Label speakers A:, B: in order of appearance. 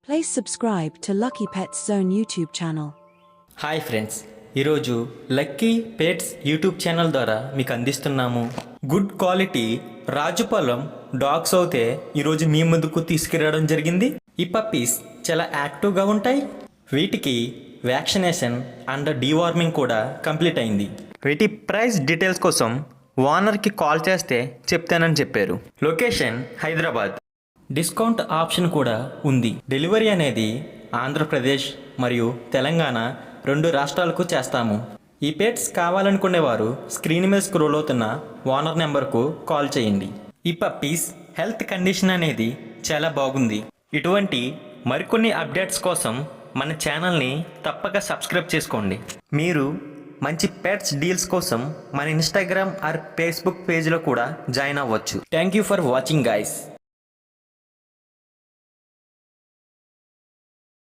A: Please subscribe to Lucky Pets Zone YouTube channel.
B: Hi friends, ఈరోజు lucky pets YouTube channel ద్వారా మీకు అందిస్తున్నాము good quality Rajupalem dogs అయితే ఈరోజు మీ ముందుకు తీసుకురావడం జరిగింది. ఈ పప్పీస్ చాలా యాక్టివ్గా ఉంటాయి. వీటికి వ్యాక్సినేషన్ అండ్ డీవార్మింగ్ కూడా కంప్లీట్ అయింది. వీటి ప్రైస్ డీటెయిల్స్ కోసం ఓనర్కి కాల్ చేస్తే చెప్తానని చెప్పారు. లొకేషన్ హైదరాబాద్. డిస్కౌంట్ ఆప్షన్ కూడా ఉంది. డెలివరీ అనేది ఆంధ్రప్రదేశ్ మరియు తెలంగాణ 2 రాష్ట్రాలకు చేస్తాము. ఈ పెట్స్ కావాలనుకునేవారు స్క్రీన్ మీద స్క్రోల్ అవుతున్న ఓనర్ నెంబర్కు కాల్ చేయండి. ఈ పప్పీస్ హెల్త్ కండిషన్ అనేది చాలా బాగుంది. ఇటువంటి మరికొన్ని అప్డేట్స్ కోసం మన ఛానల్ని తప్పక సబ్స్క్రైబ్ చేసుకోండి. మీరు మంచి పెట్స్ డీల్స్ కోసం మన ఇన్స్టాగ్రామ్ ఆర్ ఫేస్బుక్ పేజ్లో కూడా జాయిన్ అవ్వచ్చు. Thank you for watching guys.